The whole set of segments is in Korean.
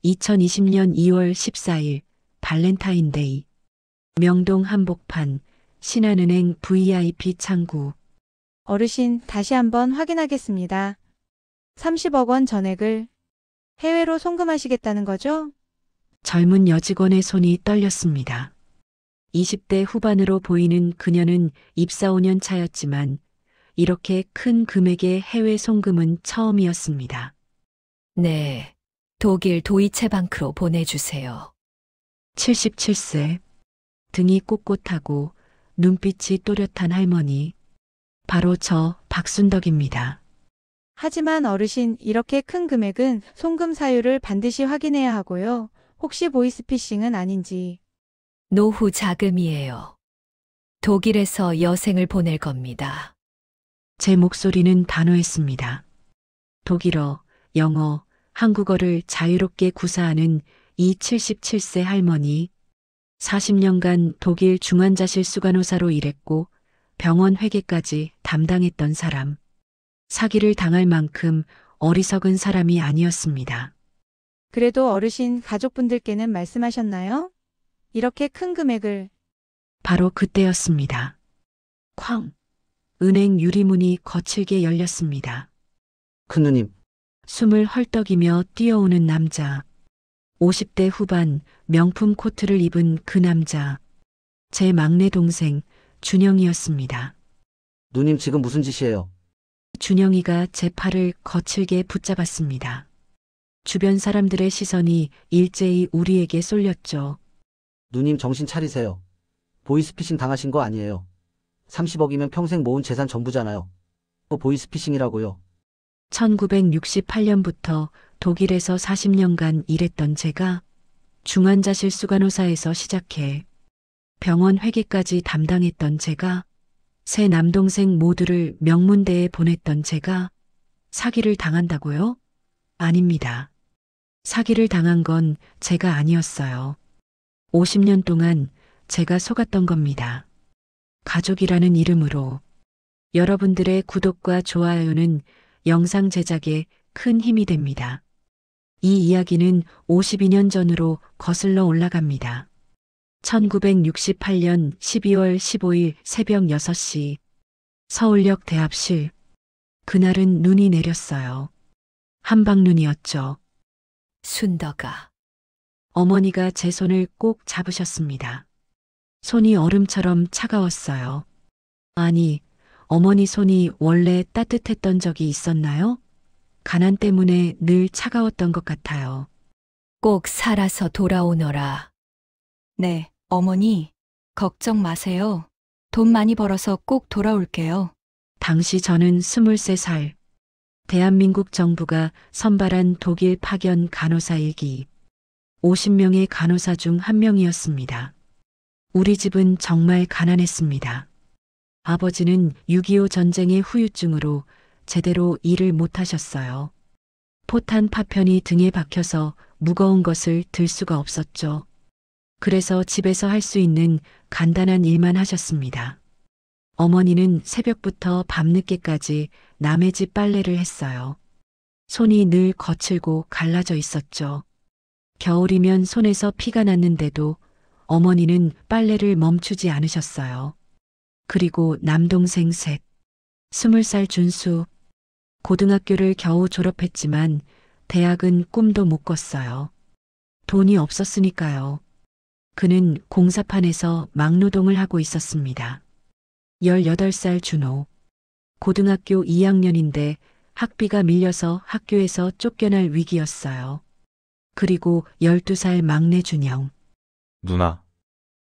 2020년 2월 14일 발렌타인데이. 명동 한복판 신한은행 VIP 창구. 어르신, 다시 한번 확인하겠습니다. 30억 원 전액을 해외로 송금하시겠다는 거죠? 젊은 여직원의 손이 떨렸습니다. 20대 후반으로 보이는 그녀는 입사 5년 차였지만 이렇게 큰 금액의 해외 송금은 처음이었습니다. 네, 독일 도이체방크로 보내주세요. 77세, 등이 꼿꼿하고 눈빛이 또렷한 할머니. 바로 저 박순덕입니다. 하지만 어르신, 이렇게 큰 금액은 송금 사유를 반드시 확인해야 하고요. 혹시 보이스피싱은 아닌지. 노후 자금이에요. 독일에서 여생을 보낼 겁니다. 제 목소리는 단호했습니다. 독일어, 영어, 한국어를 자유롭게 구사하는 이 77세 할머니. 40년간 독일 중환자실 수간호사로 일했고 병원 회계까지 담당했던 사람. 사기를 당할 만큼 어리석은 사람이 아니었습니다. 그래도 어르신, 가족분들께는 말씀하셨나요? 이렇게 큰 금액을. 바로 그때였습니다. 쾅! 은행 유리문이 거칠게 열렸습니다. 큰누님, 숨을 헐떡이며 뛰어오는 남자. 50대 후반 명품 코트를 입은 그 남자. 제 막내 동생 준영이었습니다. 누님 지금 무슨 짓이에요? 준영이가 제 팔을 거칠게 붙잡았습니다. 주변 사람들의 시선이 일제히 우리에게 쏠렸죠. 누님 정신 차리세요. 보이스피싱 당하신 거 아니에요. 30억이면 평생 모은 재산 전부잖아요. 보이스피싱이라고요. 1968년부터 독일에서 40년간 일했던 제가 중환자실 수간호사에서 시작해 병원 회계까지 담당했던 제가 세 남동생 모두를 명문대에 보냈던 제가 사기를 당한다고요? 아닙니다. 사기를 당한 건 제가 아니었어요. 50년 동안 제가 속았던 겁니다. 가족이라는 이름으로. 여러분들의 구독과 좋아요는 영상 제작에 큰 힘이 됩니다. 이 이야기는 52년 전으로 거슬러 올라갑니다. 1968년 12월 15일 새벽 6시 서울역 대합실. 그날은 눈이 내렸어요. 한방눈이었죠. 순덕아. 어머니가 제 손을 꼭 잡으셨습니다. 손이 얼음처럼 차가웠어요. 아니, 어머니 손이 원래 따뜻했던 적이 있었나요? 가난 때문에 늘 차가웠던 것 같아요. 꼭 살아서 돌아오너라. 네, 어머니, 걱정 마세요. 돈 많이 벌어서 꼭 돌아올게요. 당시 저는 23살. 대한민국 정부가 선발한 독일 파견 간호사 일기. 50명의 간호사 중 한 명이었습니다. 우리 집은 정말 가난했습니다. 아버지는 6.25 전쟁의 후유증으로 제대로 일을 못하셨어요. 포탄 파편이 등에 박혀서 무거운 것을 들 수가 없었죠. 그래서 집에서 할 수 있는 간단한 일만 하셨습니다. 어머니는 새벽부터 밤늦게까지 남의 집 빨래를 했어요. 손이 늘 거칠고 갈라져 있었죠. 겨울이면 손에서 피가 났는데도 어머니는 빨래를 멈추지 않으셨어요. 그리고 남동생 셋. 20살 준수. 고등학교를 겨우 졸업했지만 대학은 꿈도 못 꿨어요. 돈이 없었으니까요. 그는 공사판에서 막노동을 하고 있었습니다. 18살 준호. 고등학교 2학년인데 학비가 밀려서 학교에서 쫓겨날 위기였어요. 그리고 12살 막내 준영. 누나,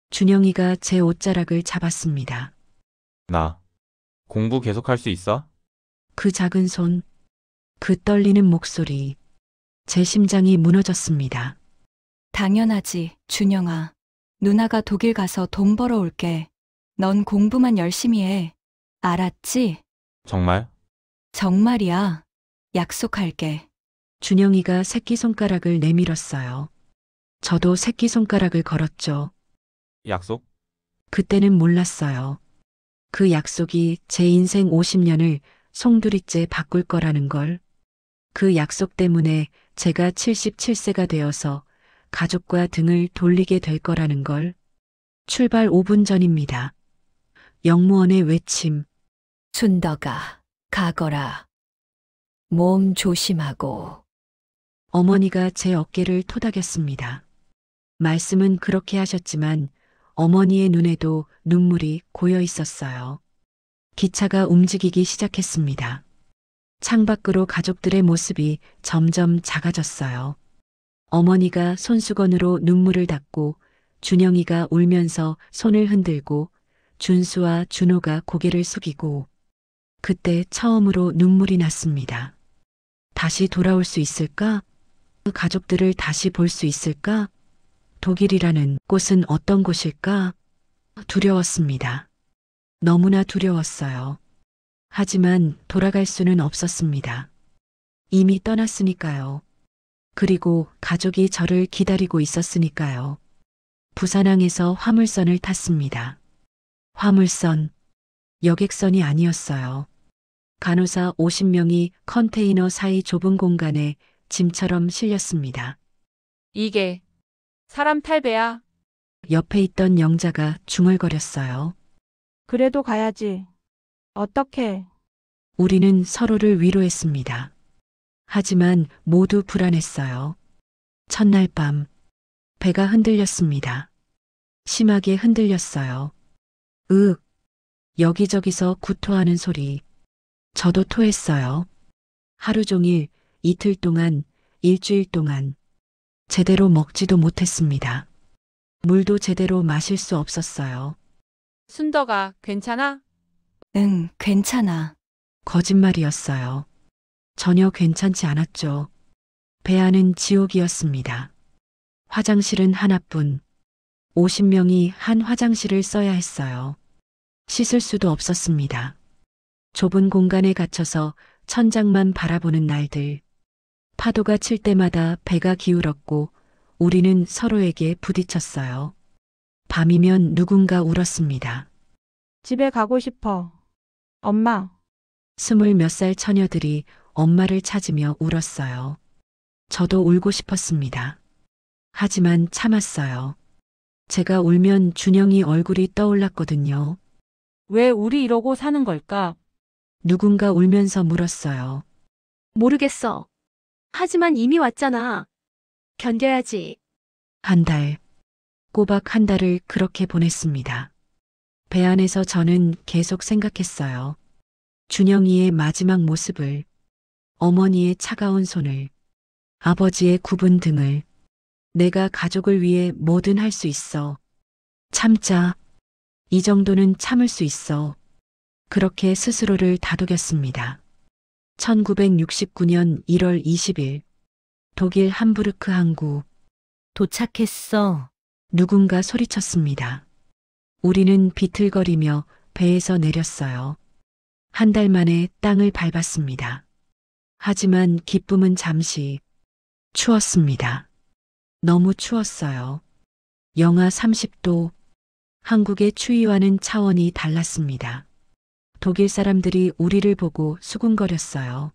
준영이가 제 옷자락을 잡았습니다. 나 공부 계속 할 수 있어? 그 작은 손, 그 떨리는 목소리. 제 심장이 무너졌습니다. 당연하지, 준영아. 누나가 독일 가서 돈 벌어올게. 넌 공부만 열심히 해. 알았지? 정말? 정말이야. 약속할게. 준영이가 새끼손가락을 내밀었어요. 저도 새끼손가락을 걸었죠. 약속? 그때는 몰랐어요. 그 약속이 제 인생 50년을 송두리째 바꿀 거라는 걸. 그 약속 때문에 제가 77세가 되어서 가족과 등을 돌리게 될 거라는 걸. 출발 5분 전입니다. 영무원의 외침. 순덕아, 가거라. 몸 조심하고. 어머니가 제 어깨를 토닥였습니다. 말씀은 그렇게 하셨지만 어머니의 눈에도 눈물이 고여 있었어요. 기차가 움직이기 시작했습니다. 창밖으로 가족들의 모습이 점점 작아졌어요. 어머니가 손수건으로 눈물을 닦고 준영이가 울면서 손을 흔들고 준수와 준호가 고개를 숙이고 그때 처음으로 눈물이 났습니다. 다시 돌아올 수 있을까? 가족들을 다시 볼 수 있을까? 독일이라는 곳은 어떤 곳일까? 두려웠습니다. 너무나 두려웠어요. 하지만 돌아갈 수는 없었습니다. 이미 떠났으니까요. 그리고 가족이 저를 기다리고 있었으니까요. 부산항에서 화물선을 탔습니다. 화물선, 여객선이 아니었어요. 간호사 50명이 컨테이너 사이 좁은 공간에 짐처럼 실렸습니다. 이게 사람 탈배야. 옆에 있던 영자가 중얼거렸어요. 그래도 가야지. 어떡해. 우리는 서로를 위로했습니다. 하지만 모두 불안했어요. 첫날 밤, 배가 흔들렸습니다. 심하게 흔들렸어요. 으윽, 여기저기서 구토하는 소리. 저도 토했어요. 하루 종일, 이틀 동안, 일주일 동안 제대로 먹지도 못했습니다. 물도 제대로 마실 수 없었어요. 순덕아, 괜찮아? 응, 괜찮아. 거짓말이었어요. 전혀 괜찮지 않았죠. 배 안은 지옥이었습니다. 화장실은 하나뿐. 50명이 한 화장실을 써야 했어요. 씻을 수도 없었습니다. 좁은 공간에 갇혀서 천장만 바라보는 날들. 파도가 칠 때마다 배가 기울었고 우리는 서로에게 부딪혔어요. 밤이면 누군가 울었습니다. 집에 가고 싶어. 엄마. 20몇 살 처녀들이 엄마를 찾으며 울었어요. 저도 울고 싶었습니다. 하지만 참았어요. 제가 울면 준영이 얼굴이 떠올랐거든요. 왜 우리 이러고 사는 걸까? 누군가 울면서 물었어요. 모르겠어. 하지만 이미 왔잖아. 견뎌야지. 한 달, 꼬박 한 달을 그렇게 보냈습니다. 배 안에서 저는 계속 생각했어요. 준영이의 마지막 모습을, 어머니의 차가운 손을, 아버지의 굽은 등을. 내가 가족을 위해 뭐든 할 수 있어. 참자. 이 정도는 참을 수 있어. 그렇게 스스로를 다독였습니다. 1969년 1월 20일 독일 함부르크 항구. 도착했어. 누군가 소리쳤습니다. 우리는 비틀거리며 배에서 내렸어요. 한 달 만에 땅을 밟았습니다. 하지만 기쁨은 잠시. 추웠습니다. 너무 추웠어요. 영하 30도. 한국의 추위와는 차원이 달랐습니다. 독일 사람들이 우리를 보고 수군거렸어요.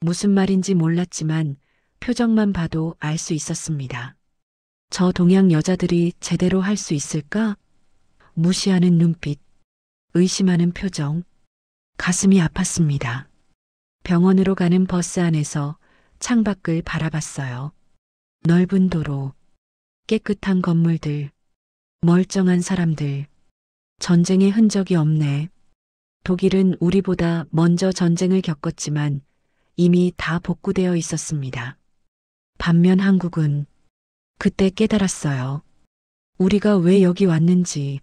무슨 말인지 몰랐지만 표정만 봐도 알 수 있었습니다. 저 동양 여자들이 제대로 할 수 있을까? 무시하는 눈빛, 의심하는 표정, 가슴이 아팠습니다. 병원으로 가는 버스 안에서 창밖을 바라봤어요. 넓은 도로, 깨끗한 건물들, 멀쩡한 사람들, 전쟁의 흔적이 없네. 독일은 우리보다 먼저 전쟁을 겪었지만 이미 다 복구되어 있었습니다. 반면 한국은 그때 깨달았어요. 우리가 왜 여기 왔는지,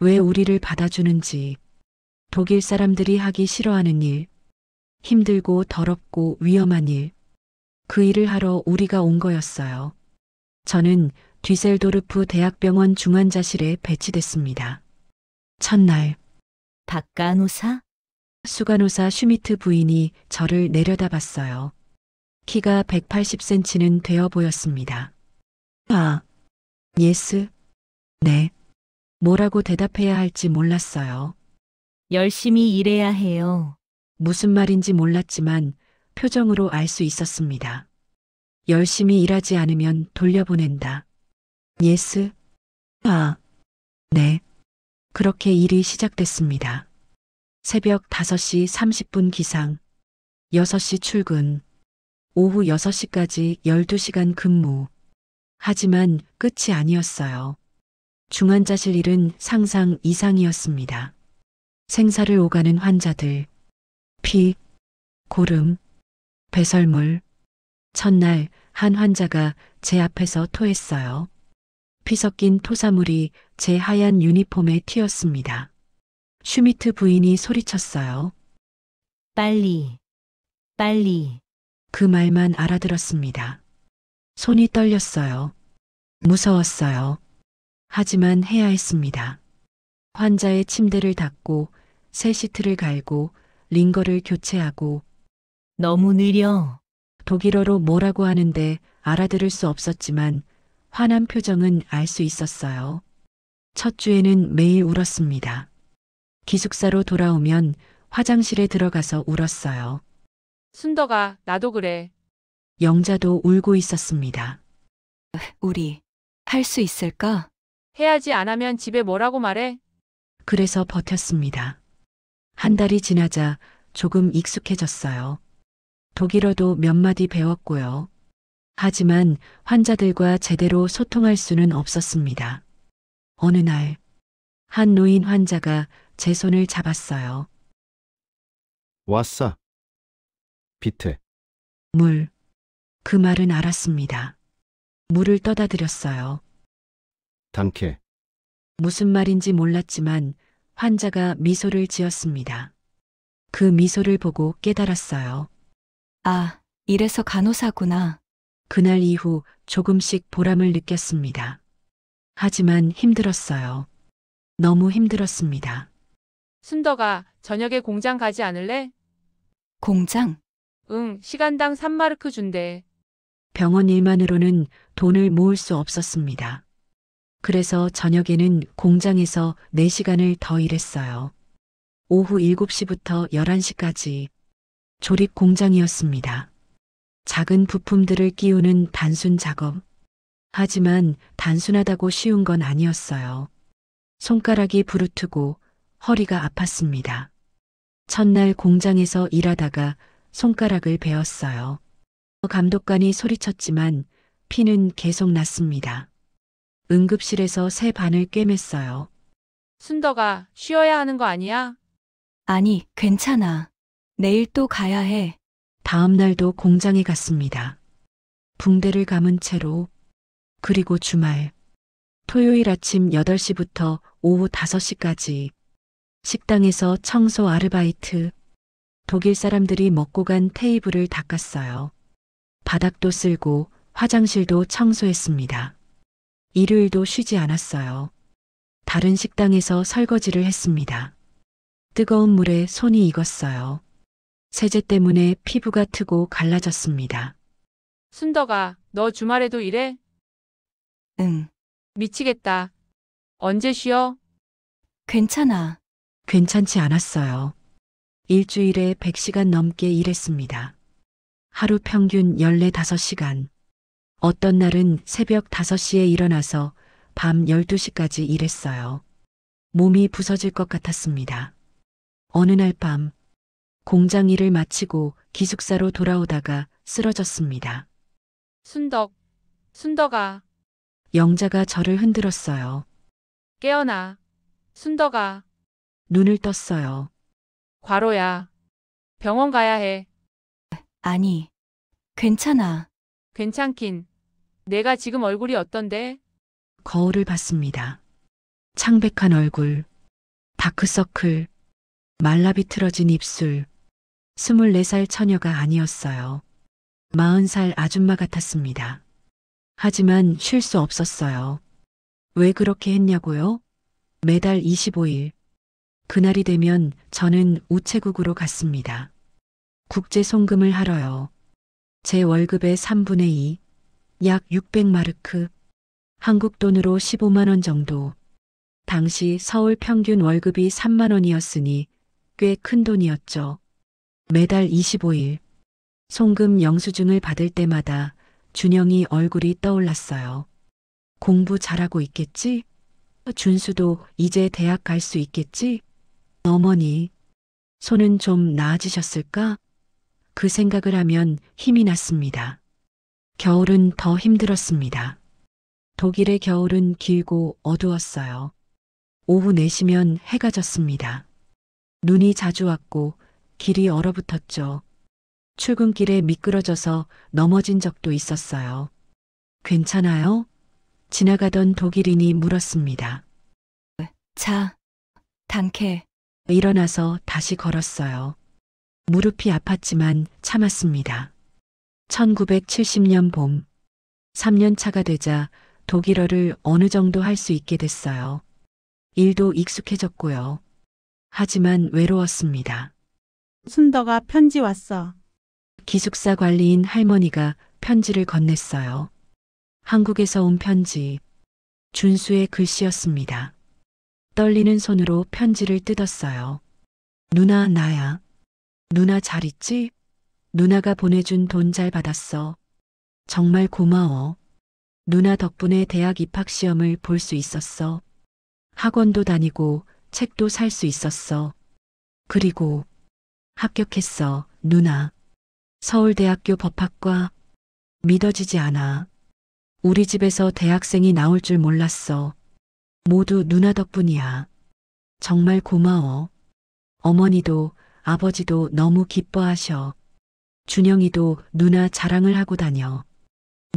왜 우리를 받아주는지, 독일 사람들이 하기 싫어하는 일, 힘들고 더럽고 위험한 일, 그 일을 하러 우리가 온 거였어요. 저는 뒤셀도르프 대학병원 중환자실에 배치됐습니다. 첫날, 박간호사? 수간호사 슈미트 부인이 저를 내려다봤어요. 키가 180cm는 되어 보였습니다. 아, 예스? 네. 뭐라고 대답해야 할지 몰랐어요. 열심히 일해야 해요. 무슨 말인지 몰랐지만 표정으로 알 수 있었습니다. 열심히 일하지 않으면 돌려보낸다. 예스? 아, 네. 그렇게 일이 시작됐습니다. 새벽 5시 30분 기상, 6시 출근, 오후 6시까지 12시간 근무. 하지만 끝이 아니었어요. 중환자실 일은 상상 이상이었습니다. 생사를 오가는 환자들, 피, 고름, 배설물. 첫날 한 환자가 제 앞에서 토했어요. 피 섞인 토사물이 제 하얀 유니폼에 튀었습니다. 슈미트 부인이 소리쳤어요. 빨리, 빨리. 그 말만 알아들었습니다. 손이 떨렸어요. 무서웠어요. 하지만 해야 했습니다. 환자의 침대를 닦고 새 시트를 갈고 링거를 교체하고. 너무 느려. 독일어로 뭐라고 하는데 알아들을 수 없었지만 화난 표정은 알 수 있었어요. 첫 주에는 매일 울었습니다. 기숙사로 돌아오면 화장실에 들어가서 울었어요. 순덕아, 나도 그래. 영자도 울고 있었습니다. 우리 할 수 있을까? 해야지 안 하면 집에 뭐라고 말해? 그래서 버텼습니다. 한 달이 지나자 조금 익숙해졌어요. 독일어도 몇 마디 배웠고요. 하지만 환자들과 제대로 소통할 수는 없었습니다. 어느 날, 한 노인 환자가 제 손을 잡았어요. 왔어. 비트. 물. 그 말은 알았습니다. 물을 떠다 드렸어요. 담케. 무슨 말인지 몰랐지만 환자가 미소를 지었습니다. 그 미소를 보고 깨달았어요. 아, 이래서 간호사구나. 그날 이후 조금씩 보람을 느꼈습니다. 하지만 힘들었어요. 너무 힘들었습니다. 순덕아, 저녁에 공장 가지 않을래? 공장? 응, 시간당 3마르크 준대. 병원 일만으로는 돈을 모을 수 없었습니다. 그래서 저녁에는 공장에서 4시간을 더 일했어요. 오후 7시부터 11시까지 조립 공장이었습니다. 작은 부품들을 끼우는 단순 작업. 하지만 단순하다고 쉬운 건 아니었어요. 손가락이 부르트고 허리가 아팠습니다. 첫날 공장에서 일하다가 손가락을 베었어요. 감독관이 소리쳤지만 피는 계속 났습니다. 응급실에서 새 반을 꿰맸어요. 순덕아, 쉬어야 하는 거 아니야? 아니, 괜찮아. 내일 또 가야 해. 다음 날도 공장에 갔습니다. 붕대를 감은 채로. 그리고 주말. 토요일 아침 8시부터 오후 5시까지. 식당에서 청소 아르바이트. 독일 사람들이 먹고 간 테이블을 닦았어요. 바닥도 쓸고 화장실도 청소했습니다. 일요일도 쉬지 않았어요. 다른 식당에서 설거지를 했습니다. 뜨거운 물에 손이 익었어요. 세제 때문에 피부가 트고 갈라졌습니다. 순덕아, 너 주말에도 일해? 응, 미치겠다. 언제 쉬어? 괜찮아. 괜찮지 않았어요. 일주일에 100시간 넘게 일했습니다. 하루 평균 14-5시간. 어떤 날은 새벽 5시에 일어나서 밤 12시까지 일했어요. 몸이 부서질 것 같았습니다. 어느 날 밤, 공장 일을 마치고 기숙사로 돌아오다가 쓰러졌습니다. 순덕아, 영자가 저를 흔들었어요. 깨어나. 순덕아, 눈을 떴어요. 과로야. 병원 가야 해. 아니, 괜찮아. 괜찮긴. 내가 지금 얼굴이 어떤데? 거울을 봤습니다. 창백한 얼굴, 다크서클, 말라비틀어진 입술. 24살 처녀가 아니었어요. 40살 아줌마 같았습니다. 하지만 쉴 수 없었어요. 왜 그렇게 했냐고요? 매달 25일. 그날이 되면 저는 우체국으로 갔습니다. 국제 송금을 하러요. 제 월급의 3분의 2, 약 600마르크, 한국 돈으로 15만 원 정도. 당시 서울 평균 월급이 3만 원이었으니 꽤 큰 돈이었죠. 매달 25일, 송금 영수증을 받을 때마다 준영이 얼굴이 떠올랐어요. 공부 잘하고 있겠지? 준수도 이제 대학 갈 수 있겠지? 어머니, 손은 좀 나아지셨을까? 그 생각을 하면 힘이 났습니다. 겨울은 더 힘들었습니다. 독일의 겨울은 길고 어두웠어요. 오후 4시면 해가 졌습니다. 눈이 자주 왔고 길이 얼어붙었죠. 출근길에 미끄러져서 넘어진 적도 있었어요. 괜찮아요? 지나가던 독일인이 물었습니다. 자, 단케. 일어나서 다시 걸었어요. 무릎이 아팠지만 참았습니다. 1970년 봄, 3년 차가 되자 독일어를 어느 정도 할 수 있게 됐어요. 일도 익숙해졌고요. 하지만 외로웠습니다. 순덕아, 편지 왔어. 기숙사 관리인 할머니가 편지를 건넸어요. 한국에서 온 편지. 준수의 글씨였습니다. 떨리는 손으로 편지를 뜯었어요. 누나, 나야. 누나 잘 있지? 누나가 보내준 돈 잘 받았어. 정말 고마워. 누나 덕분에 대학 입학 시험을 볼 수 있었어. 학원도 다니고 책도 살 수 있었어. 그리고 합격했어, 누나. 서울대학교 법학과. 믿어지지 않아. 우리 집에서 대학생이 나올 줄 몰랐어. 모두 누나 덕분이야. 정말 고마워. 어머니도 아버지도 너무 기뻐하셔. 준영이도 누나 자랑을 하고 다녀.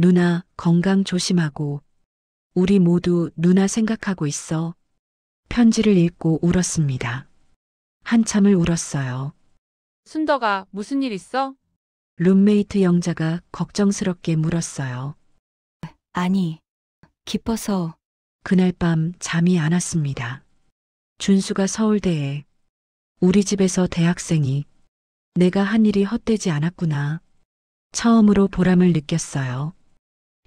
누나 건강 조심하고. 우리 모두 누나 생각하고 있어. 편지를 읽고 울었습니다. 한참을 울었어요. 순덕아, 무슨 일 있어? 룸메이트 영자가 걱정스럽게 물었어요. 아니, 기뻐서. 그날 밤 잠이 안 왔습니다. 준수가 서울대에, 우리 집에서 대학생이, 내가 한 일이 헛되지 않았구나. 처음으로 보람을 느꼈어요.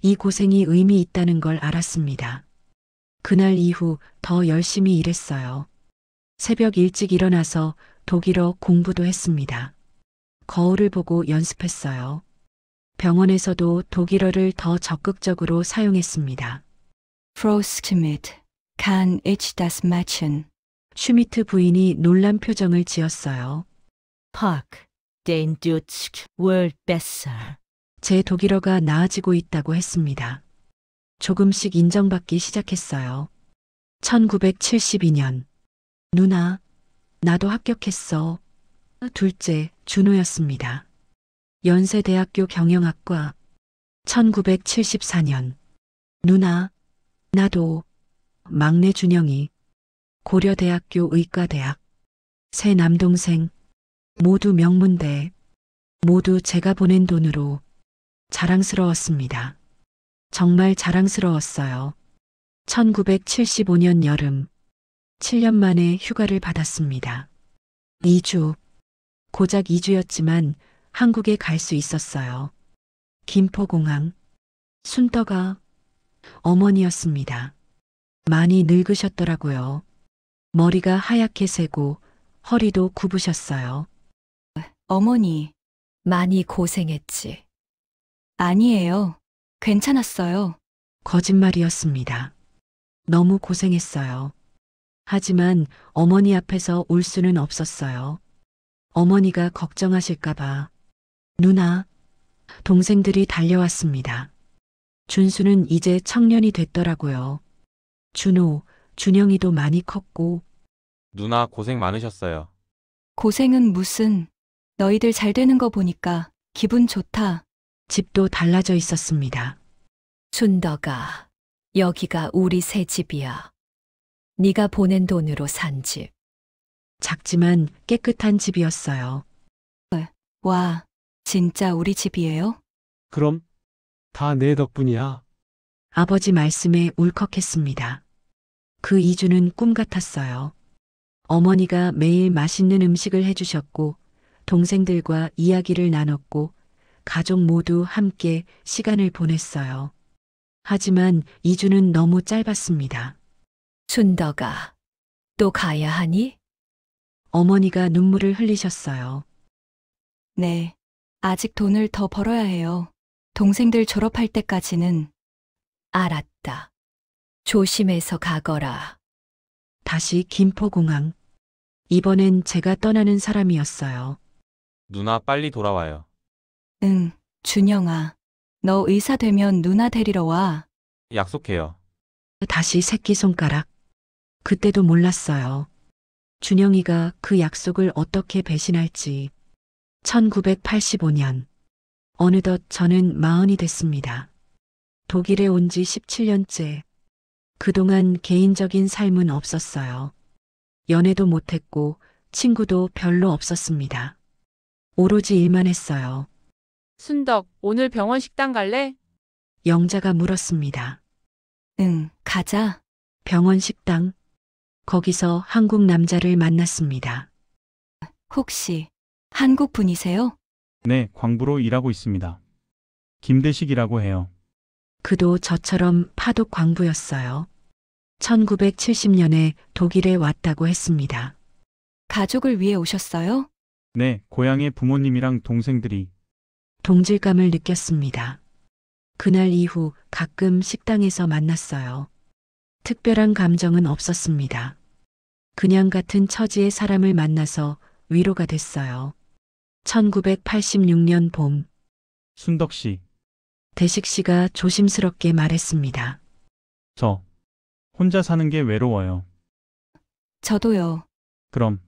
이 고생이 의미 있다는 걸 알았습니다. 그날 이후 더 열심히 일했어요. 새벽 일찍 일어나서 독일어 공부도 했습니다. 거울을 보고 연습했어요. 병원에서도 독일어를 더 적극적으로 사용했습니다. Frostschmidt, kann ich das machen? 슈미트 부인이 놀란 표정을 지었어요. Park, den Deutsch wird besser. 제 독일어가 나아지고 있다고 했습니다. 조금씩 인정받기 시작했어요. 1972년. 누나, 나도 합격했어. 둘째, 준호였습니다. 연세대학교 경영학과. 1974년. 누나, 나도. 막내 준영이. 고려대학교 의과대학. 세 남동생. 모두 명문대. 모두 제가 보낸 돈으로. 자랑스러웠습니다. 정말 자랑스러웠어요. 1975년 여름. 7년 만에 휴가를 받았습니다. 2주. 고작 2주였지만 한국에 갈 수 있었어요. 김포공항. 순덕아. 어머니였습니다. 많이 늙으셨더라고요. 머리가 하얗게 새고 허리도 굽으셨어요. 어머니, 많이 고생했지. 아니에요. 괜찮았어요. 거짓말이었습니다. 너무 고생했어요. 하지만 어머니 앞에서 울 수는 없었어요. 어머니가 걱정하실까봐. 누나, 동생들이 달려왔습니다. 준수는 이제 청년이 됐더라고요. 준호, 준영이도 많이 컸고. 누나 고생 많으셨어요. 고생은 무슨, 너희들 잘 되는 거 보니까 기분 좋다. 집도 달라져 있었습니다. 순덕아, 여기가 우리 새 집이야. 네가 보낸 돈으로 산 집. 작지만 깨끗한 집이었어요. 와, 진짜 우리 집이에요? 그럼 다 내 덕분이야. 아버지 말씀에 울컥했습니다. 그 2주는 꿈 같았어요. 어머니가 매일 맛있는 음식을 해주셨고, 동생들과 이야기를 나눴고, 가족 모두 함께 시간을 보냈어요. 하지만 2주는 너무 짧았습니다. 순덕아, 또 가야 하니? 어머니가 눈물을 흘리셨어요. 네, 아직 돈을 더 벌어야 해요. 동생들 졸업할 때까지는. 알았다. 조심해서 가거라. 다시 김포공항. 이번엔 제가 떠나는 사람이었어요. 누나 빨리 돌아와요. 응, 준영아. 너 의사 되면 누나 데리러 와. 약속해요. 다시 새끼손가락. 그때도 몰랐어요. 준영이가 그 약속을 어떻게 배신할지. 1985년. 어느덧 저는 40이 됐습니다. 독일에 온 지 17년째. 그동안 개인적인 삶은 없었어요. 연애도 못했고 친구도 별로 없었습니다. 오로지 일만 했어요. 순덕, 오늘 병원 식당 갈래? 영자가 물었습니다. 응, 가자. 병원 식당. 거기서 한국 남자를 만났습니다. 혹시 한국 분이세요? 네, 광부로 일하고 있습니다. 김대식이라고 해요. 그도 저처럼 파독 광부였어요. 1970년에 독일에 왔다고 했습니다. 가족을 위해 오셨어요? 네, 고향의 부모님이랑 동생들이. 동질감을 느꼈습니다. 그날 이후 가끔 식당에서 만났어요. 특별한 감정은 없었습니다. 그냥 같은 처지의 사람을 만나서 위로가 됐어요. 1986년 봄, 순덕 씨, 대식 씨가 조심스럽게 말했습니다. 저 혼자 사는 게 외로워요. 저도요. 그럼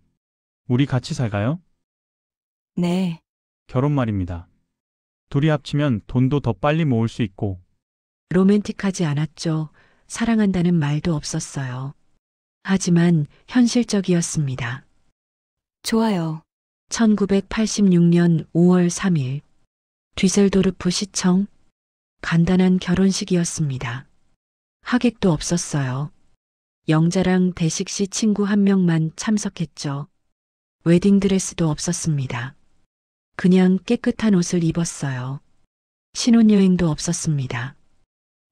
우리 같이 살까요? 네. 결혼 말입니다. 둘이 합치면 돈도 더 빨리 모을 수 있고. 로맨틱하지 않았죠. 사랑한다는 말도 없었어요. 하지만 현실적이었습니다. 좋아요. 1986년 5월 3일, 뒤셀도르프 시청. 간단한 결혼식이었습니다. 하객도 없었어요. 영자랑 대식 씨 친구 한 명만 참석했죠. 웨딩드레스도 없었습니다. 그냥 깨끗한 옷을 입었어요. 신혼여행도 없었습니다.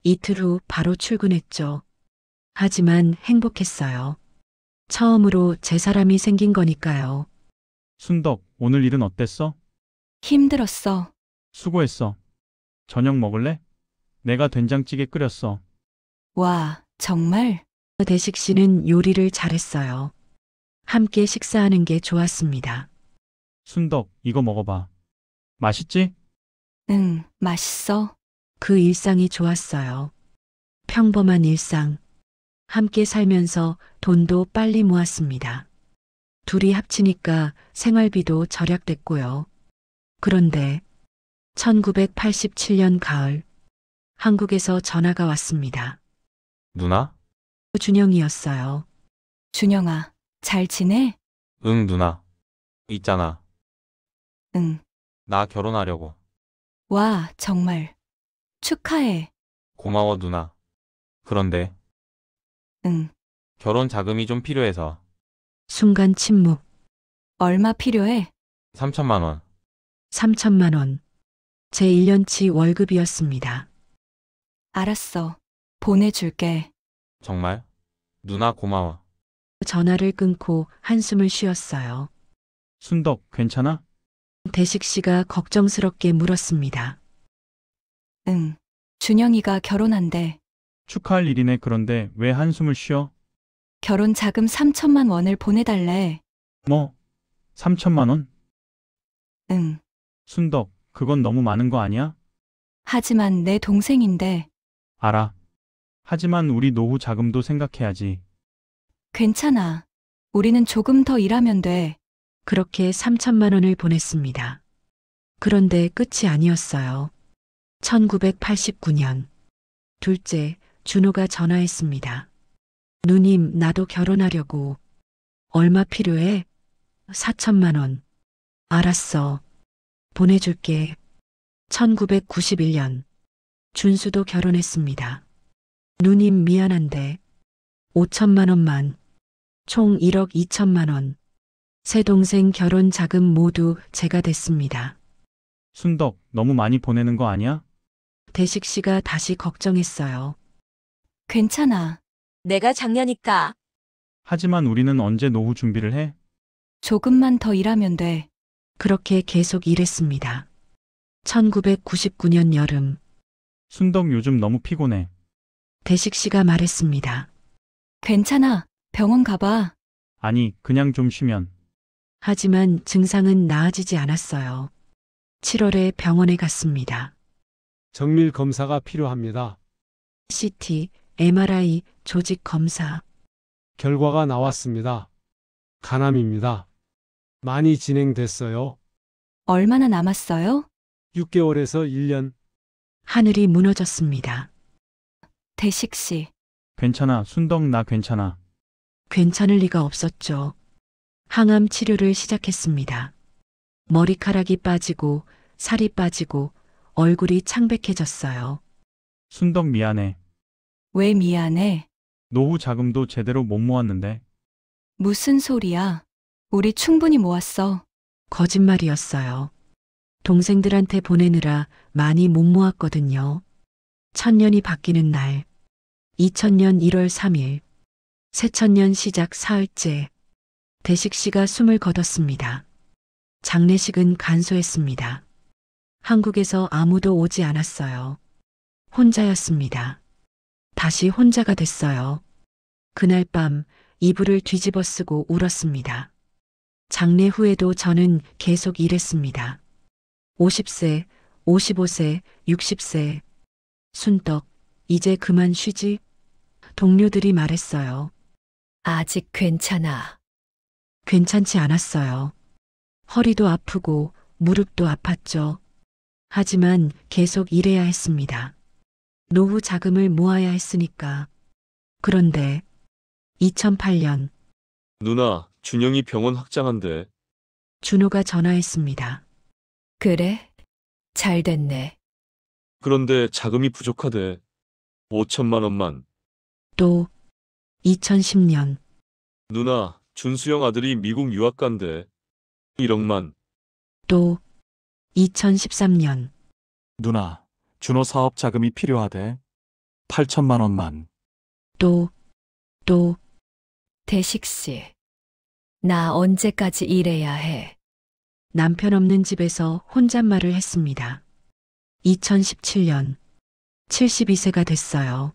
이틀 후 바로 출근했죠. 하지만 행복했어요. 처음으로 제 사람이 생긴 거니까요. 순덕, 오늘 일은 어땠어? 힘들었어. 수고했어. 저녁 먹을래? 내가 된장찌개 끓였어. 와, 정말? 대식 씨는 요리를 잘했어요. 함께 식사하는 게 좋았습니다. 순덕, 이거 먹어봐. 맛있지? 응, 맛있어. 그 일상이 좋았어요. 평범한 일상. 함께 살면서 돈도 빨리 모았습니다. 둘이 합치니까 생활비도 절약됐고요. 그런데 1987년 가을, 한국에서 전화가 왔습니다. 누나? 준영이었어요. 준영아, 잘 지내? 응, 누나. 있잖아. 응. 나 결혼하려고. 와, 정말. 축하해. 고마워, 누나. 그런데 응. 결혼 자금이 좀 필요해서. 순간 침묵. 얼마 필요해? 3천만 원. 3천만 원. 제 1년치 월급이었습니다. 알았어. 보내줄게. 정말? 누나 고마워. 전화를 끊고 한숨을 쉬었어요. 순덕, 괜찮아? 대식 씨가 걱정스럽게 물었습니다. 응. 준영이가 결혼한대. 축하할 일이네. 그런데 왜 한숨을 쉬어? 결혼 자금 3천만 원을 보내달래. 뭐? 3천만 원? 응. 순덕, 그건 너무 많은 거 아니야? 하지만 내 동생인데. 알아. 하지만 우리 노후 자금도 생각해야지. 괜찮아. 우리는 조금 더 일하면 돼. 그렇게 3천만 원을 보냈습니다. 그런데 끝이 아니었어요. 1989년. 둘째, 준호가 전화했습니다. 누님, 나도 결혼하려고. 얼마 필요해? 4천만 원. 알았어. 보내줄게. 1991년. 준수도 결혼했습니다. 누님 미안한데 5천만 원만. 총 1억 2천만 원. 새 동생 결혼 자금 모두 제가 댔습니다. 순덕, 너무 많이 보내는 거 아니야? 대식 씨가 다시 걱정했어요. 괜찮아. 내가 장녀니까. 하지만 우리는 언제 노후 준비를 해? 조금만 더 일하면 돼. 그렇게 계속 일했습니다. 1999년 여름, 순덕 요즘 너무 피곤해. 대식 씨가 말했습니다. 괜찮아. 병원 가봐. 아니, 그냥 좀 쉬면. 하지만 증상은 나아지지 않았어요. 7월에 병원에 갔습니다. 정밀 검사가 필요합니다. CT, MRI, 조직 검사. 결과가 나왔습니다. 간암입니다. 많이 진행됐어요. 얼마나 남았어요? 6개월에서 1년. 하늘이 무너졌습니다. 대식 씨. 괜찮아, 순덕 나 괜찮아. 괜찮을 리가 없었죠. 항암 치료를 시작했습니다. 머리카락이 빠지고 살이 빠지고 얼굴이 창백해졌어요. 순덕 미안해. 왜 미안해? 노후 자금도 제대로 못 모았는데. 무슨 소리야? 우리 충분히 모았어. 거짓말이었어요. 동생들한테 보내느라 많이 못 모았거든요. 천년이 바뀌는 날, 2000년 1월 3일, 새천년 시작 사흘째, 대식 씨가 숨을 거뒀습니다. 장례식은 간소했습니다. 한국에서 아무도 오지 않았어요. 혼자였습니다. 다시 혼자가 됐어요. 그날 밤 이불을 뒤집어 쓰고 울었습니다. 장례 후에도 저는 계속 일했습니다. 50세, 55세, 60세. 순덕, 이제 그만 쉬지? 동료들이 말했어요. 아직 괜찮아. 괜찮지 않았어요. 허리도 아프고 무릎도 아팠죠. 하지만 계속 일해야 했습니다. 노후 자금을 모아야 했으니까. 그런데 2008년 누나, 준영이 병원 확장한대. 준호가 전화했습니다. 그래? 잘 됐네. 그런데 자금이 부족하대. 5천만 원만. 또 2010년 누나, 준수영 아들이 미국 유학 간대. 1억만. 또 2013년 누나, 준호 사업 자금이 필요하대. 8천만 원만. 또 대식 씨. 나 언제까지 일해야 해? 남편 없는 집에서 혼잣말을 했습니다. 2017년 72세가 됐어요.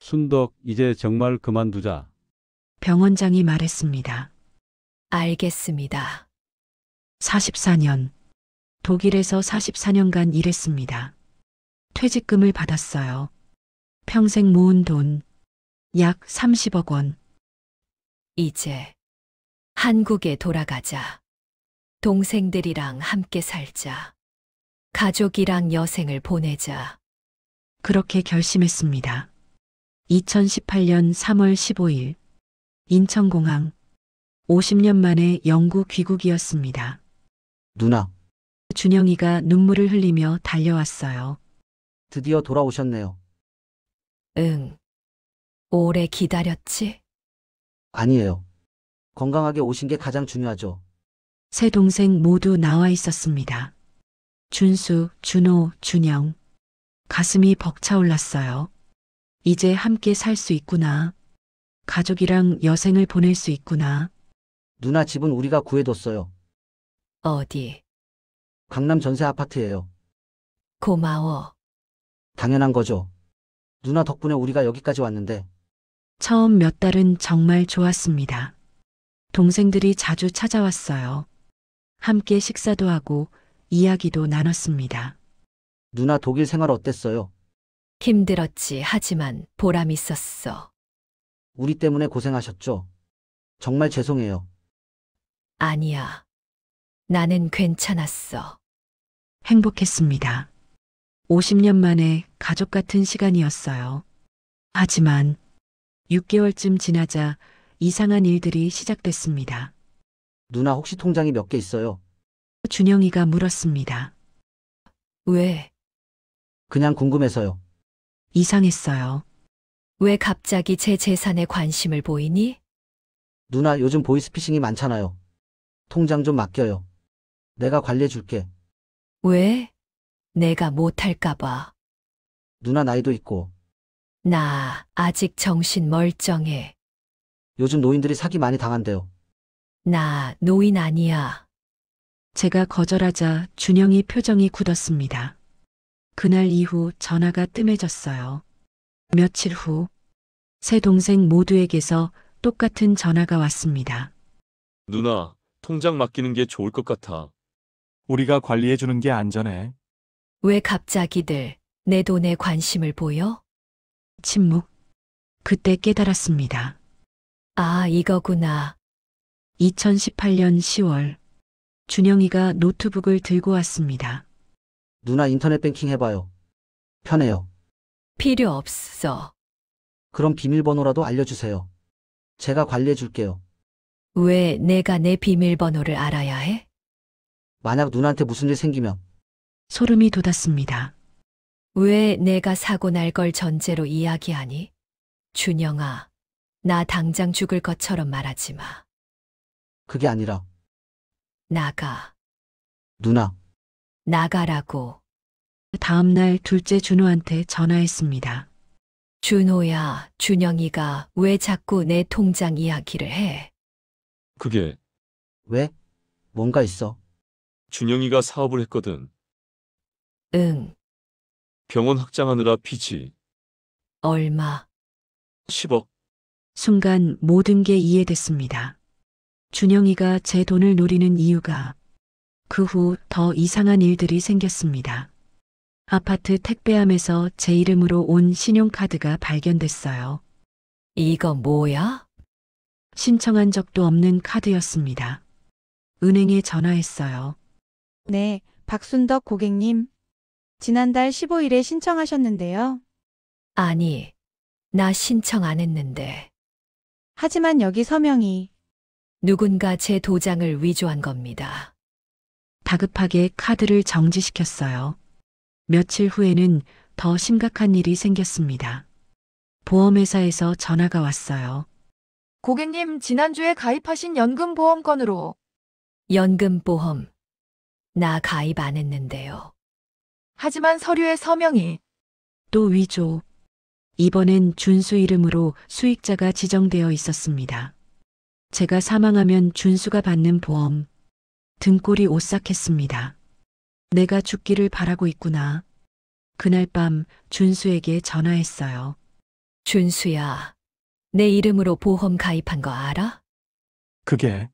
순덕, 이제 정말 그만두자. 병원장이 말했습니다. 알겠습니다. 44년 독일에서 44년간 일했습니다. 퇴직금을 받았어요. 평생 모은 돈 약 30억 원. 이제 한국에 돌아가자. 동생들이랑 함께 살자. 가족이랑 여생을 보내자. 그렇게 결심했습니다. 2018년 3월 15일 인천공항 50년 만에 영구 귀국이었습니다. 누나, 준영이가 눈물을 흘리며 달려왔어요. 드디어 돌아오셨네요. 응. 오래 기다렸지? 아니에요. 건강하게 오신 게 가장 중요하죠. 세 동생 모두 나와 있었습니다. 준수, 준호, 준영. 가슴이 벅차올랐어요. 이제 함께 살 수 있구나. 가족이랑 여생을 보낼 수 있구나. 누나 집은 우리가 구해뒀어요. 어디? 강남 전세 아파트예요. 고마워. 당연한 거죠. 누나 덕분에 우리가 여기까지 왔는데. 처음 몇 달은 정말 좋았습니다. 동생들이 자주 찾아왔어요. 함께 식사도 하고 이야기도 나눴습니다. 누나 독일 생활 어땠어요? 힘들었지. 하지만 보람 있었어. 우리 때문에 고생하셨죠? 정말 죄송해요. 아니야. 나는 괜찮았어. 행복했습니다. 50년 만에 가족 같은 시간이었어요. 하지만 6개월쯤 지나자 이상한 일들이 시작됐습니다. 누나 혹시 통장이 몇 개 있어요? 준영이가 물었습니다. 왜? 그냥 궁금해서요. 이상했어요. 왜 갑자기 제 재산에 관심을 보이니? 누나 요즘 보이스피싱이 많잖아요. 통장 좀 맡겨요. 내가 관리해 줄게. 왜? 내가 못할까봐. 누나 나이도 있고. 나 아직 정신 멀쩡해. 요즘 노인들이 사기 많이 당한대요. 나 노인 아니야. 제가 거절하자 준영이 표정이 굳었습니다. 그날 이후 전화가 뜸해졌어요. 며칠 후, 세 동생 모두에게서 똑같은 전화가 왔습니다. 누나, 통장 맡기는 게 좋을 것 같아. 우리가 관리해 주는 게 안전해. 왜 갑자기들 내 돈에 관심을 보여? 침묵. 그때 깨달았습니다. 아, 이거구나. 2018년 10월, 준영이가 노트북을 들고 왔습니다. 누나 인터넷 뱅킹 해봐요. 편해요. 필요 없어. 그럼 비밀번호라도 알려주세요. 제가 관리해 줄게요. 왜 내가 내 비밀번호를 알아야 해? 만약 누나한테 무슨 일 생기면 소름이 돋았습니다. 왜 내가 사고 날 걸 전제로 이야기하니? 준영아, 나 당장 죽을 것처럼 말하지 마. 그게 아니라 나가. 누나, 나가라고. 다음 날 둘째 준호한테 전화했습니다. 준호야, 준영이가 왜 자꾸 내 통장 이야기를 해? 그게 왜? 뭔가 있어. 준영이가 사업을 했거든. 응, 병원 확장하느라 빚이 얼마? 10억. 순간 모든 게 이해됐습니다. 준영이가 제 돈을 노리는 이유가 그 후 더 이상한 일들이 생겼습니다. 아파트 택배함에서 제 이름으로 온 신용카드가 발견됐어요. 이거 뭐야? 신청한 적도 없는 카드였습니다. 은행에 전화했어요. 네, 박순덕 고객님. 지난달 15일에 신청하셨는데요. 아니, 나 신청 안 했는데. 하지만 여기 서명이 누군가 제 도장을 위조한 겁니다. 다급하게 카드를 정지시켰어요. 며칠 후에는 더 심각한 일이 생겼습니다. 보험회사에서 전화가 왔어요. 고객님, 지난주에 가입하신 연금보험 건으로 연금보험. 나 가입 안 했는데요. 하지만 서류에 서명이 또 위조. 이번엔 준수 이름으로 수익자가 지정되어 있었습니다. 제가 사망하면 준수가 받는 보험. 등골이 오싹했습니다. 내가 죽기를 바라고 있구나. 그날 밤 준수에게 전화했어요. 준수야, 내 이름으로 보험 가입한 거 알아? 그게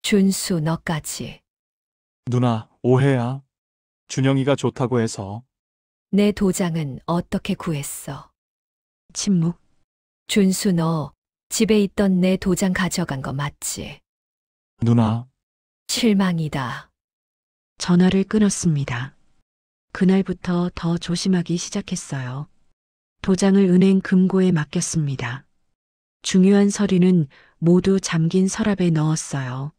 준수 너까지. 누나, 오해야. 준영이가 좋다고 해서. 내 도장은 어떻게 구했어? 침묵. 준수 너 집에 있던 내 도장 가져간 거 맞지? 누나, 실망이다. 전화를 끊었습니다. 그날부터 더 조심하기 시작했어요. 도장을 은행 금고에 맡겼습니다. 중요한 서류는 모두 잠긴 서랍에 넣었어요.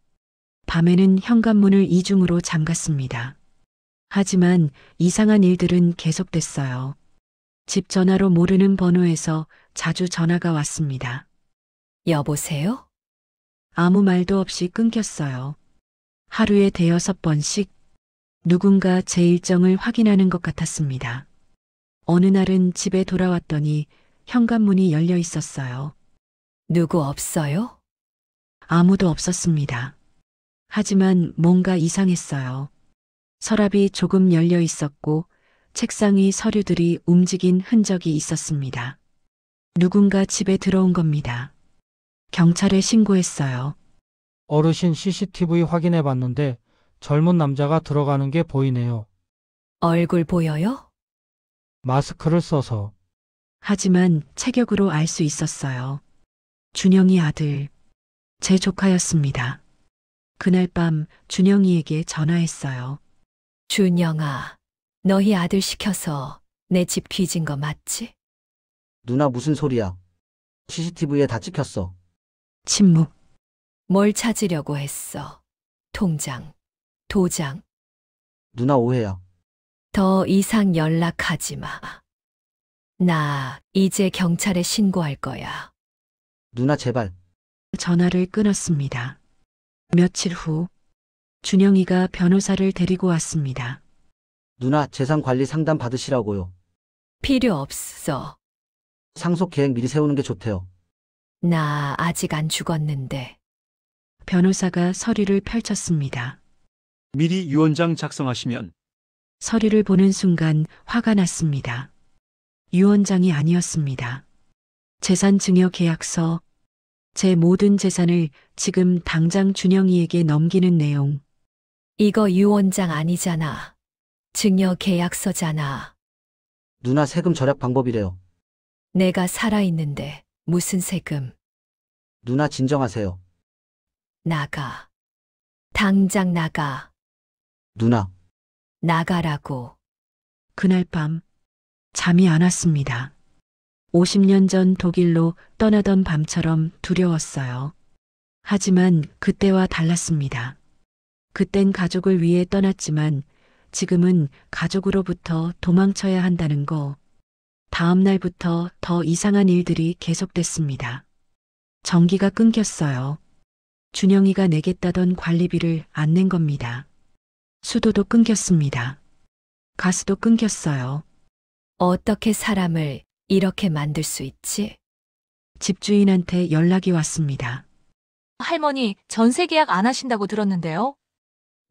밤에는 현관문을 이중으로 잠갔습니다. 하지만 이상한 일들은 계속됐어요. 집 전화로 모르는 번호에서 자주 전화가 왔습니다. 여보세요? 아무 말도 없이 끊겼어요. 하루에 5번씩 누군가 제 일정을 확인하는 것 같았습니다. 어느 날은 집에 돌아왔더니 현관문이 열려 있었어요. 누구 없어요? 아무도 없었습니다. 하지만 뭔가 이상했어요. 서랍이 조금 열려 있었고 책상 위 서류들이 움직인 흔적이 있었습니다. 누군가 집에 들어온 겁니다. 경찰에 신고했어요. 어르신 CCTV 확인해 봤는데 젊은 남자가 들어가는 게 보이네요. 얼굴 보여요? 마스크를 써서. 하지만 체격으로 알 수 있었어요. 준영이 아들, 제 조카였습니다. 그날 밤 준영이에게 전화했어요. 준영아, 너희 아들 시켜서 내 집 뒤진 거 맞지? 누나 무슨 소리야. CCTV에 다 찍혔어. 침묵. 뭘 찾으려고 했어? 통장, 도장. 누나 오해야. 더 이상 연락하지 마. 나 이제 경찰에 신고할 거야. 누나 제발. 전화를 끊었습니다. 며칠 후 준영이가 변호사를 데리고 왔습니다. 누나 재산 관리 상담 받으시라고요. 필요 없어. 상속 계획 미리 세우는 게 좋대요. 나 아직 안 죽었는데. 변호사가 서류를 펼쳤습니다. 미리 유언장 작성하시면 서류를 보는 순간 화가 났습니다. 유언장이 아니었습니다. 재산 증여 계약서, 제 모든 재산을 지금 당장 준영이에게 넘기는 내용. 이거 유언장 아니잖아. 증여 계약서잖아. 누나 세금 절약 방법이래요. 내가 살아있는데 무슨 세금. 누나 진정하세요. 나가. 당장 나가. 누나. 나가라고. 그날 밤 잠이 안 왔습니다. 50년 전 독일로 떠나던 밤처럼 두려웠어요. 하지만 그때와 달랐습니다. 그땐 가족을 위해 떠났지만 지금은 가족으로부터 도망쳐야 한다는 거. 다음 날부터 더 이상한 일들이 계속됐습니다. 전기가 끊겼어요. 준영이가 내겠다던 관리비를 안 낸 겁니다. 수도도 끊겼습니다. 가스도 끊겼어요. 어떻게 사람을 이렇게 만들 수 있지? 집주인한테 연락이 왔습니다. 할머니, 전세 계약 안 하신다고 들었는데요.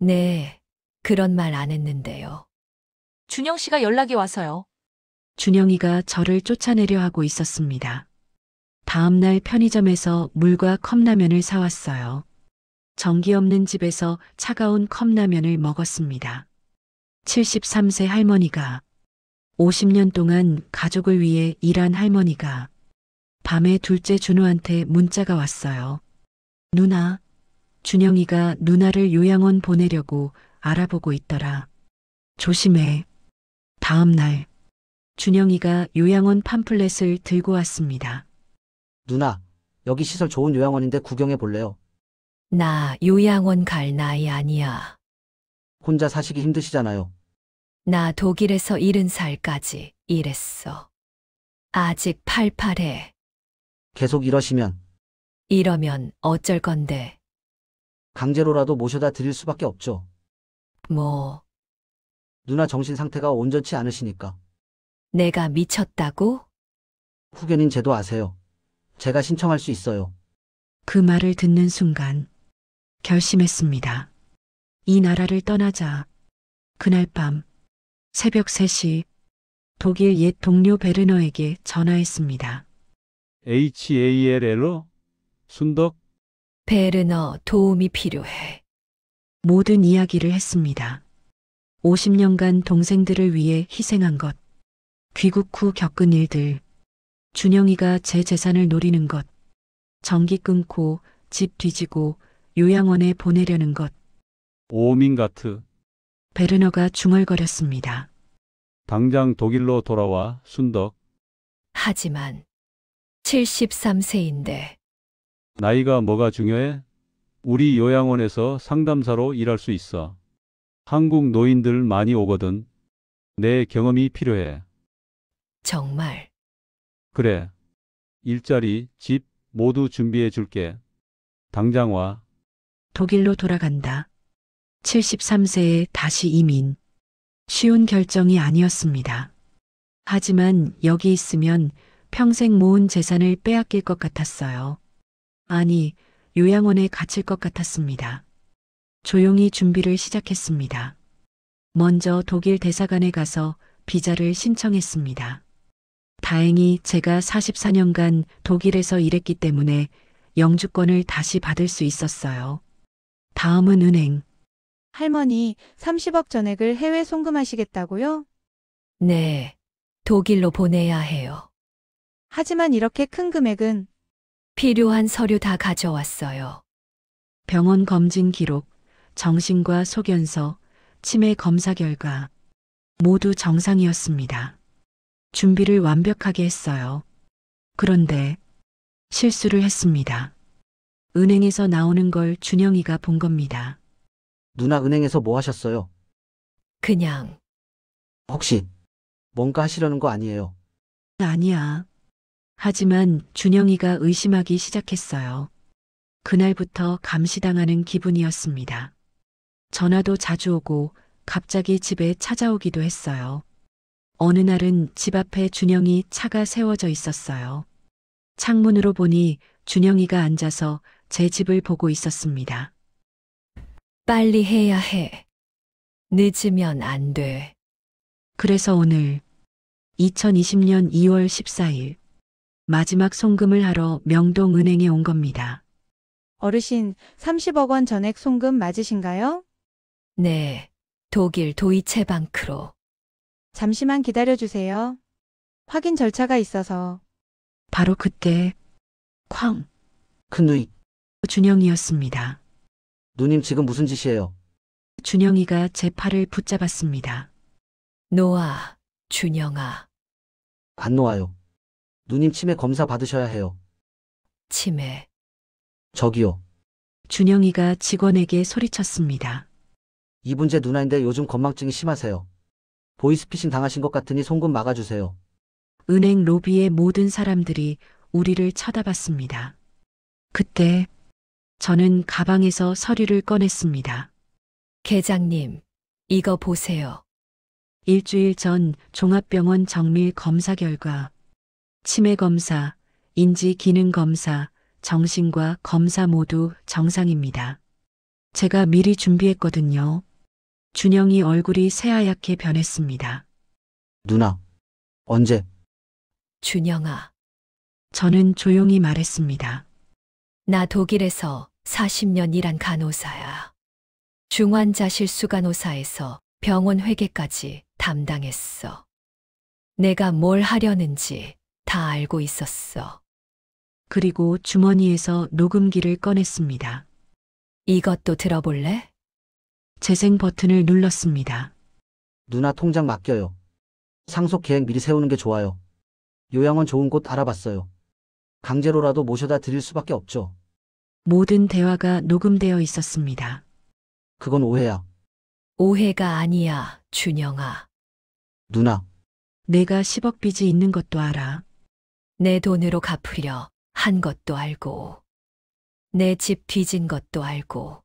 네, 그런 말 안 했는데요. 준영 씨가 연락이 와서요. 준영이가 저를 쫓아내려 하고 있었습니다. 다음 날 편의점에서 물과 컵라면을 사왔어요. 전기 없는 집에서 차가운 컵라면을 먹었습니다. 73세 할머니가, 50년 동안 가족을 위해 일한 할머니가, 밤에 둘째 준호한테 문자가 왔어요. 누나, 준영이가 누나를 요양원 보내려고 알아보고 있더라. 조심해. 다음 날, 준영이가 요양원 팜플렛을 들고 왔습니다. 누나, 여기 시설 좋은 요양원인데 구경해 볼래요? 나 요양원 갈 나이 아니야. 혼자 사시기 힘드시잖아요. 나 독일에서 70살까지 일했어. 아직 팔팔해. 계속 이러시면 이러면 어쩔 건데. 강제로라도 모셔다 드릴 수밖에 없죠. 뭐, 누나 정신 상태가 온전치 않으시니까. 내가 미쳤다고? 후견인 제도 아세요? 제가 신청할 수 있어요. 그 말을 듣는 순간 결심했습니다. 이 나라를 떠나자. 그날 밤 새벽 3시 독일 옛 동료 베르너에게 전화했습니다. HALL로? 순덕? 베르너, 도움이 필요해. 모든 이야기를 했습니다. 50년간 동생들을 위해 희생한 것, 귀국 후 겪은 일들, 준영이가 제 재산을 노리는 것, 전기 끊고 집 뒤지고 요양원에 보내려는 것. 오민가트. 베르너가 중얼거렸습니다. 당장 독일로 돌아와, 순덕. 하지만 73세인데 나이가 뭐가 중요해? 우리 요양원에서 상담사로 일할 수 있어. 한국 노인들 많이 오거든. 내 경험이 필요해. 정말. 그래. 일자리, 집 모두 준비해 줄게. 당장 와. 독일로 돌아간다. 73세에 다시 이민. 쉬운 결정이 아니었습니다. 하지만 여기 있으면 평생 모은 재산을 빼앗길 것 같았어요. 아니, 요양원에 갇힐 것 같았습니다. 조용히 준비를 시작했습니다. 먼저 독일 대사관에 가서 비자를 신청했습니다. 다행히 제가 44년간 독일에서 일했기 때문에 영주권을 다시 받을 수 있었어요. 다음은 은행. 할머니, 30억 전액을 해외 송금하시겠다고요? 네, 독일로 보내야 해요. 하지만 이렇게 큰 금액은 필요한 서류 다 가져왔어요. 병원 검진 기록, 정신과 소견서, 치매 검사 결과 모두 정상이었습니다. 준비를 완벽하게 했어요. 그런데 실수를 했습니다. 은행에서 나오는 걸 준영이가 본 겁니다. 누나 은행에서 뭐 하셨어요? 그냥. 혹시 뭔가 하시려는 거 아니에요? 아니야. 하지만 준영이가 의심하기 시작했어요. 그날부터 감시당하는 기분이었습니다. 전화도 자주 오고 갑자기 집에 찾아오기도 했어요. 어느 날은 집 앞에 준영이 차가 세워져 있었어요. 창문으로 보니 준영이가 앉아서 제 집을 보고 있었습니다. 빨리 해야 해. 늦으면 안 돼. 그래서 오늘 2020년 2월 14일 마지막 송금을 하러 명동은행에 온 겁니다. 어르신, 30억 원 전액 송금 맞으신가요? 네, 독일 도이체방크로. 잠시만 기다려주세요. 확인 절차가 있어서. 바로 그때 쾅! 큰누이, 준영이었습니다. 누님 지금 무슨 짓이에요? 준영이가 제 팔을 붙잡았습니다. 놓아, 준영아. 안 놓아요. 누님 치매 검사 받으셔야 해요. 치매. 저기요. 준영이가 직원에게 소리쳤습니다. 이분제 누나인데 요즘 건망증이 심하세요. 보이스피싱 당하신 것 같으니 송금 막아주세요. 은행 로비의 모든 사람들이 우리를 쳐다봤습니다. 그때 저는 가방에서 서류를 꺼냈습니다. 계장님, 이거 보세요. 일주일 전 종합병원 정밀 검사 결과 치매 검사, 인지 기능 검사, 정신과 검사 모두 정상입니다. 제가 미리 준비했거든요. 준영이 얼굴이 새하얗게 변했습니다. 누나, 언제? 준영아. 저는 조용히 말했습니다. 나 독일에서 40년 일한 간호사야. 중환자 실수간호사에서 병원 회계까지 담당했어. 내가 뭘 하려는지 다 알고 있었어. 그리고 주머니에서 녹음기를 꺼냈습니다. 이것도 들어볼래? 재생 버튼을 눌렀습니다. 누나 통장 맡겨요. 상속 계획 미리 세우는 게 좋아요. 요양원 좋은 곳 알아봤어요. 강제로라도 모셔다 드릴 수밖에 없죠. 모든 대화가 녹음되어 있었습니다. 그건 오해야. 오해가 아니야, 준영아. 누나, 내가 10억 빚이 있는 것도 알아. 내 돈으로 갚으려 한 것도 알고, 내 집 뒤진 것도 알고,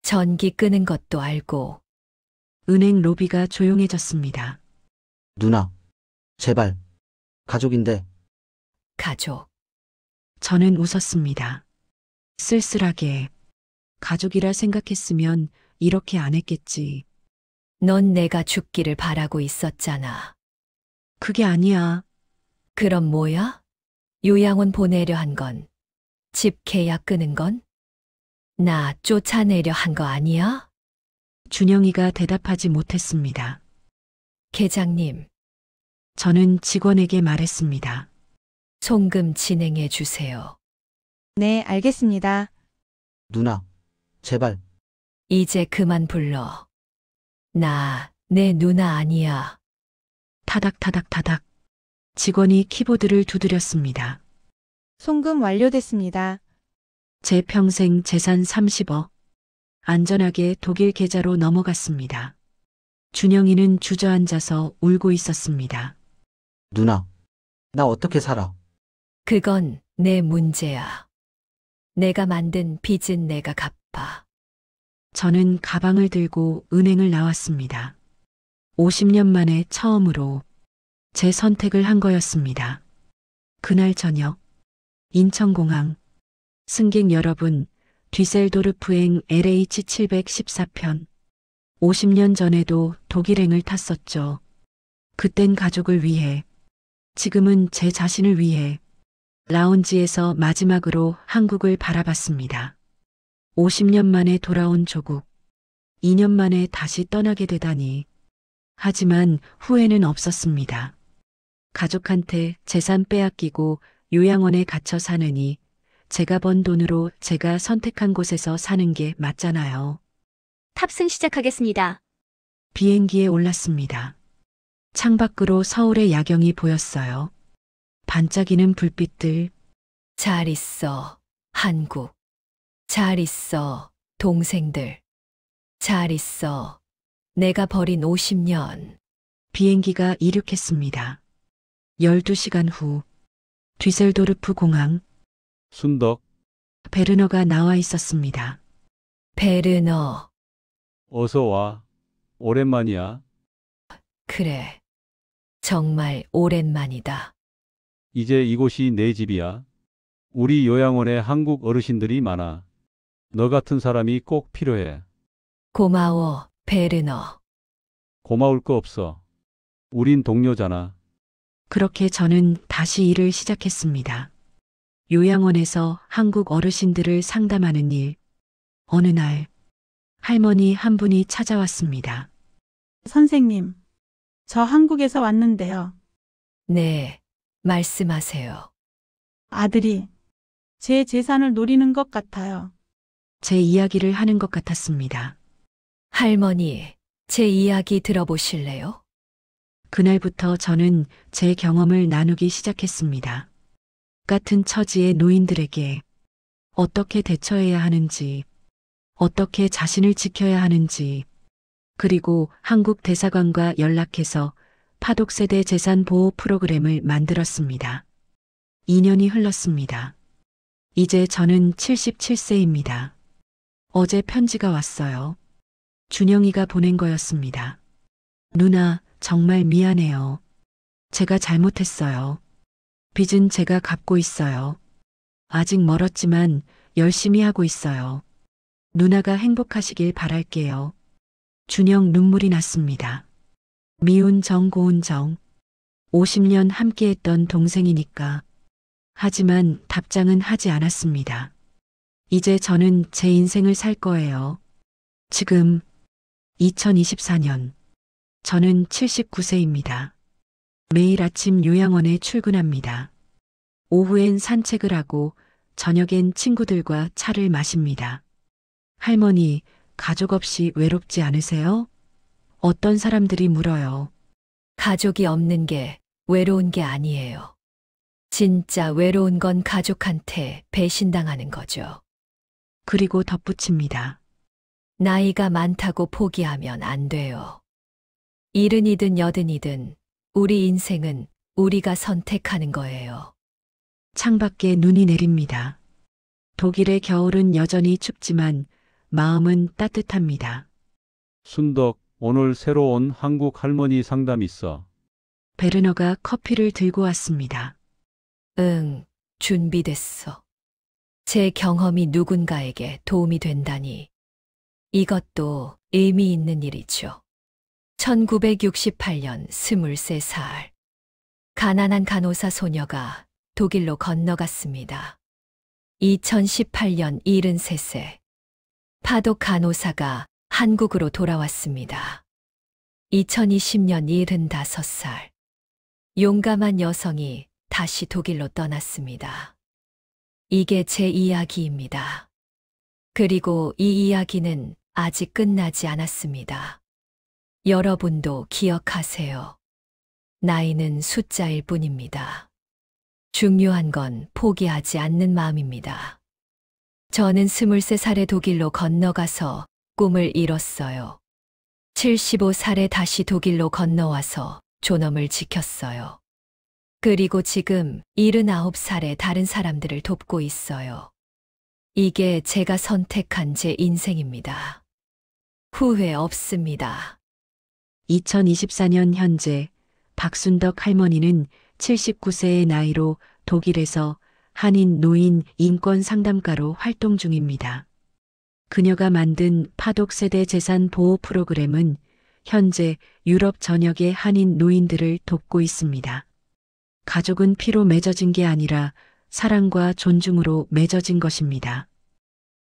전기 끄는 것도 알고. 은행 로비가 조용해졌습니다. 누나, 제발. 가족인데. 가족. 저는 웃었습니다. 쓸쓸하게. 가족이라 생각했으면 이렇게 안 했겠지. 넌 내가 죽기를 바라고 있었잖아. 그게 아니야. 그럼 뭐야? 요양원 보내려 한 건? 집 계약 끄는 건? 나 쫓아내려 한 거 아니야? 준영이가 대답하지 못했습니다. 계장님. 저는 직원에게 말했습니다. 송금 진행해 주세요. 네, 알겠습니다. 누나, 제발. 이제 그만 불러. 나, 내 누나 아니야. 타닥타닥타닥. 직원이 키보드를 두드렸습니다. 송금 완료됐습니다. 제 평생 재산 30억. 안전하게 독일 계좌로 넘어갔습니다. 준영이는 주저앉아서 울고 있었습니다. 누나, 나 어떻게 살아? 그건 내 문제야. 내가 만든 빚은 내가 갚아. 저는 가방을 들고 은행을 나왔습니다. 50년 만에 처음으로 제 선택을 한 거였습니다. 그날 저녁, 인천공항, 승객 여러분, 뒤셀도르프행 LH714편. 50년 전에도 독일행을 탔었죠. 그땐 가족을 위해, 지금은 제 자신을 위해 라운지에서 마지막으로 한국을 바라봤습니다. 50년 만에 돌아온 조국. 2년 만에 다시 떠나게 되다니. 하지만 후회는 없었습니다. 가족한테 재산 빼앗기고 요양원에 갇혀 사느니 제가 번 돈으로 제가 선택한 곳에서 사는 게 맞잖아요. 탑승 시작하겠습니다. 비행기에 올랐습니다. 창밖으로 서울의 야경이 보였어요. 반짝이는 불빛들. 잘 있어, 한국. 잘 있어, 동생들. 잘 있어, 내가 버린 50년. 비행기가 이륙했습니다. 12시간 후, 뒤셀도르프 공항. 순덕, 베르너가 나와 있었습니다. 베르너. 어서 와. 오랜만이야. 그래. 정말 오랜만이다. 이제 이곳이 내 집이야. 우리 요양원에 한국 어르신들이 많아. 너 같은 사람이 꼭 필요해. 고마워, 베르너. 고마울 거 없어. 우린 동료잖아. 그렇게 저는 다시 일을 시작했습니다. 요양원에서 한국 어르신들을 상담하는 일. 어느 날 할머니 한 분이 찾아왔습니다. 선생님, 저 한국에서 왔는데요. 네, 말씀하세요. 아들이 제 재산을 노리는 것 같아요. 제 이야기를 하는 것 같았습니다. 할머니, 제 이야기 들어보실래요? 그날부터 저는 제 경험을 나누기 시작했습니다. 같은 처지의 노인들에게 어떻게 대처해야 하는지, 어떻게 자신을 지켜야 하는지, 그리고 한국 대사관과 연락해서 파독세대 재산 보호 프로그램을 만들었습니다. 2년이 흘렀습니다. 이제 저는 77세입니다. 어제 편지가 왔어요. 준영이가 보낸 거였습니다. 누나, 정말 미안해요. 제가 잘못했어요. 빚은 제가 갚고 있어요. 아직 멀었지만 열심히 하고 있어요. 누나가 행복하시길 바랄게요. 준영 눈물이 났습니다. 미운 정 고운 정. 50년 함께했던 동생이니까. 하지만 답장은 하지 않았습니다. 이제 저는 제 인생을 살 거예요. 지금 2024년. 저는 79세입니다. 매일 아침 요양원에 출근합니다. 오후엔 산책을 하고 저녁엔 친구들과 차를 마십니다. 할머니, 가족 없이 외롭지 않으세요? 어떤 사람들이 물어요. 가족이 없는 게 외로운 게 아니에요. 진짜 외로운 건 가족한테 배신당하는 거죠. 그리고 덧붙입니다. 나이가 많다고 포기하면 안 돼요. 70이든 80이든 우리 인생은 우리가 선택하는 거예요. 창밖에 눈이 내립니다. 독일의 겨울은 여전히 춥지만 마음은 따뜻합니다. 순덕, 오늘 새로 온 한국 할머니 상담 있어. 베르너가 커피를 들고 왔습니다. 응, 준비됐어. 제 경험이 누군가에게 도움이 된다니. 이것도 의미 있는 일이죠. 1968년 23살. 가난한 간호사 소녀가 독일로 건너갔습니다. 2018년 73세. 파독 간호사가 한국으로 돌아왔습니다. 2020년 75살. 용감한 여성이 다시 독일로 떠났습니다. 이게 제 이야기입니다. 그리고 이 이야기는 아직 끝나지 않았습니다. 여러분도 기억하세요. 나이는 숫자일 뿐입니다. 중요한 건 포기하지 않는 마음입니다. 저는 23살에 독일로 건너가서 꿈을 이뤘어요. 75살에 다시 독일로 건너와서 존엄을 지켰어요. 그리고 지금 79살에 다른 사람들을 돕고 있어요. 이게 제가 선택한 제 인생입니다. 후회 없습니다. 2024년 현재 박순덕 할머니는 79세의 나이로 독일에서 한인 노인 인권 상담가로 활동 중입니다. 그녀가 만든 파독세대 재산 보호 프로그램은 현재 유럽 전역의 한인 노인들을 돕고 있습니다. 가족은 피로 맺어진 게 아니라 사랑과 존중으로 맺어진 것입니다.